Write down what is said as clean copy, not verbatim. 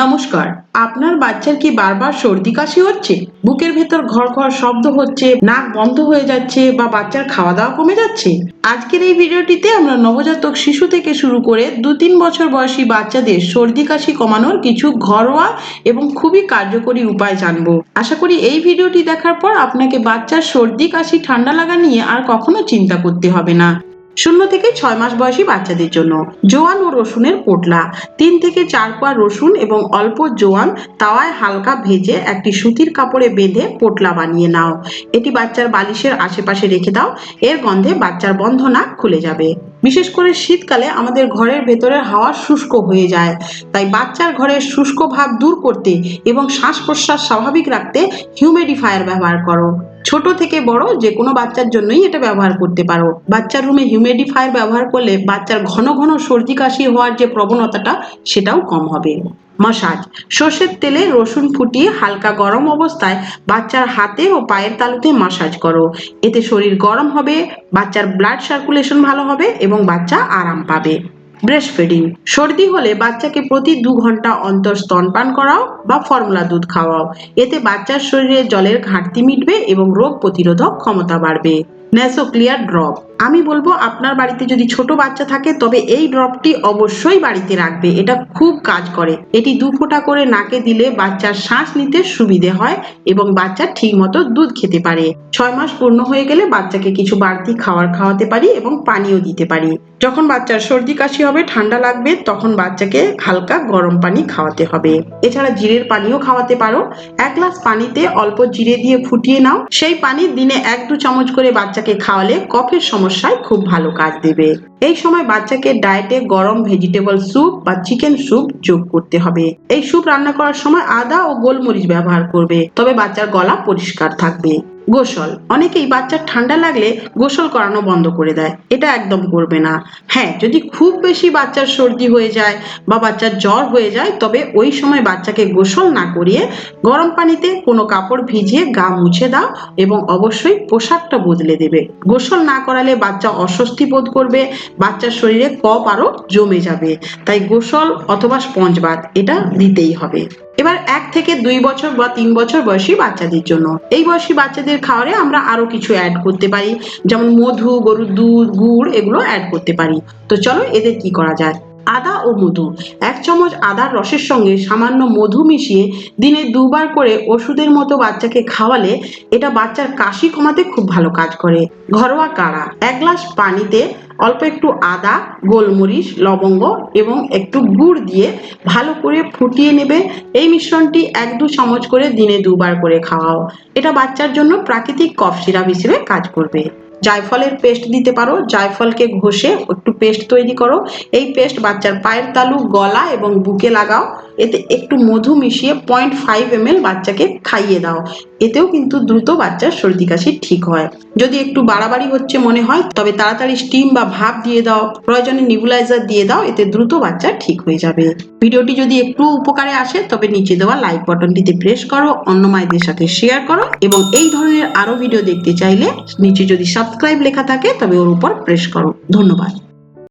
নমস্কার। আপনার বাচ্চার কি বারবার সর্দি কাশি হচ্ছে, বুকের ভেতর ঘর ঘর শব্দ হচ্ছে, নাক বন্ধ হয়ে যাচ্ছে বা বাচ্চার খাওয়া দাওয়া কমে যাচ্ছে? আজকের এই ভিডিওটিতে আমরা নবজাতক শিশু থেকে শুরু করে 2-3 বছর বয়সী বাচ্চাদের সর্দি কাশি কমানোর কিছু ঘরোয়া এবং খুবই কার্যকরী উপায় জানবো। আশা করি এই ভিডিওটি দেখার পর আপনাকে বাচ্চার সর্দি কাশি ঠান্ডা লাগা নিয়ে আর কখনো চিন্তা করতে হবে না। 0 থেকে 6 মাস বয়সী বাচ্চাদের জন্য জোয়ান ও রসুনের পোটলা। 3 থেকে 4 কোয়া রসুন এবং অল্প জোয়ান তাওয়ায় হালকা ভেজে একটি সুতির কাপড়ে বেঁধে পোটলা বানিয়ে নাও। এটি বাচ্চার বালিশের আশেপাশে রেখে দাও। এর গন্ধে বাচ্চার বন্ধ নাক খুলে যাবে। বিশেষ করে শীতকালে আমাদের ঘরের ভেতরের হাওয়া শুষ্ক হয়ে যায়, তাই বাচ্চার ঘরের শুষ্ক ভাব দূর করতে এবং শ্বাস প্রশ্বাস স্বাভাবিক রাখতে হিউমিডিফায়ার ব্যবহার করো। ছোট থেকে বড় যে কোনো বাচ্চার জন্যই এটা ব্যবহার করতে পারো। বাচ্চার রুমে হিউমিডিফায়ার ব্যবহার করলে বাচ্চার ঘন ঘন সর্দি কাশি হওয়ার যে প্রবণতাটা সেটাও কম হবে। মাসাজ। সর্ষের তেলে রসুন ফুটিয়ে হালকা গরম অবস্থায় বাচ্চার হাতে ও পায়ের তালুতে মাসাজ করো। এতে শরীর গরম হবে, বাচ্চার ব্লাড সার্কুলেশন ভালো হবে এবং বাচ্চা আরাম পাবে। Breast feeding. সর্দি হলে বাচ্চাকে প্রতি 2 ঘন্টা অন্তর স্তনপান করাও বা ফর্মুলা দুধ খাওয়াও। এতে বাচ্চার শরীরে জলের ঘাটতি মিটবে এবং রোগ প্রতিরোধক ক্ষমতা বাড়বে। ন্যাসোক্লিয়ার ড্রপ। আমি বলবো আপনার বাড়িতে যদি ছোট বাচ্চা থাকে তবে এই ড্রপটি অবশ্যই বাড়িতে রাখবে। এটা খুব কাজ করে। এটি 2 ফোঁটা করে নাকে দিলে বাচ্চার শ্বাস নিতে সুবিধে হয় এবং বাচ্চা ঠিক মতো দুধ খেতে পারে। 6 মাস পূর্ণ হয়ে গেলে বাচ্চাকে কিছু বাড়তি খাবার খাওয়াতে পারি এবং পানিও দিতে পারি। যখন বাচ্চার সর্দি কাশি হবে, ঠান্ডা লাগবে, তখন বাচ্চাকে হালকা গরম পানি খাওয়াতে হবে। এছাড়া জিরের পানিও খাওয়াতে পারো। 1 গ্লাস পানিতে অল্প জিরে দিয়ে ফুটিয়ে নাও। সেই পানি দিনে 1-2 চামচ করে বাচ্চাকে খাওয়ালে কফের সমস্যায় খুব ভালো কাজ দেবে। এই সময় বাচ্চাকে ডায়েটে গরম ভেজিটেবল স্যুপ বা চিকেন স্যুপ যোগ করতে হবে। এই স্যুপ রান্না করার সময় আদা ও গোলমরিচ ব্যবহার করবে, তবে বাচ্চার গলা পরিষ্কার থাকবে। গোসল। অনেকেই বাচ্চার ঠান্ডা লাগলে গোসল করানো বন্ধ করে দেয়। এটা একদম করবে না। হ্যাঁ, যদি খুব বেশি বাচ্চার সর্দি হয়ে যায় বা বাচ্চার জ্বর হয়ে যায় তবে ওই সময় বাচ্চাকে গোসল না করিয়ে গরম পানিতে কোনো কাপড় ভিজিয়ে গা মুছে দাও এবং অবশ্যই পোশাকটা বদলে দেবে। গোসল না করালে বাচ্চা অস্বস্তি বোধ করবে, বাচ্চার শরীরে কফ আরো জমে যাবে। তাই গোসল অথবা স্পঞ্জ বাথ এটা দিতেই হবে। এবার 1 থেকে 2 বছর বা 3 বছর বয়সী বাচ্চাদের জন্য এই বয়সী বাচ্চাদের খাবারে আমরা আরো কিছু অ্যাড করতে পারি, যেমন মধু, গরুর দুধ, গুড় এগুলো অ্যাড করতে পারি। তো চলো এদের কি করা যায়। আদা ও মধু। 1 চামচ আদার রসের সঙ্গে সামান্য মধু মিশিয়ে দিনে 2 বার করে ওষুধের মতো বাচ্চাকে খাওয়ালে এটা বাচ্চার কাশি কমাতে খুব ভালো কাজ করে। ঘরোয়া কাড়া। 1 গ্লাস পানিতে অল্প একটু আদা, গোলমরিচ, লবঙ্গ এবং একটু গুড় দিয়ে ভালো করে ফুটিয়ে নেবে। এই মিশ্রণটি 1-2 চামচ করে দিনে 2 বার করে খাওয়াও। এটা বাচ্চার জন্য প্রাকৃতিক কফ সিরাপ হিসেবে কাজ করবে। জায়ফলের পেস্ট দিতে পারো। জায়ফলকে ঘষে একটু পেস্ট তৈরি করো। এই পেস্ট বাচ্চার পায়ের তালু, গলা এবং বুকে লাগাও। এতে একটু মধু মিশিয়ে 0.5 ml বাচ্চাকে খাইয়ে দাও। এতেও কিন্তু দ্রুত বাচ্চার সর্দি কাশি ঠিক হয়। যদি একটু বাড়াবাড়ি হচ্ছে মনে হয় তবে তাড়াতাড়ি স্টিম বা ভাপ দিয়ে দাও, প্রয়োজনে নিবুলাইজার দিয়ে দাও, এতে দ্রুত বাচ্চা ঠিক হয়ে যাবে। ভিডিওটি যদি একটু উপকারে আসে তবে নিচে দেওয়া লাইক বাটনটিতে প্রেস করো, অন্য মায়েদের সাথে শেয়ার করো এবং এই ধরনের আরো ভিডিও দেখতে চাইলে নিচে যদি সাবস্ক্রাইব লেখা থাকে তবে ওর উপর প্রেস করো। ধন্যবাদ।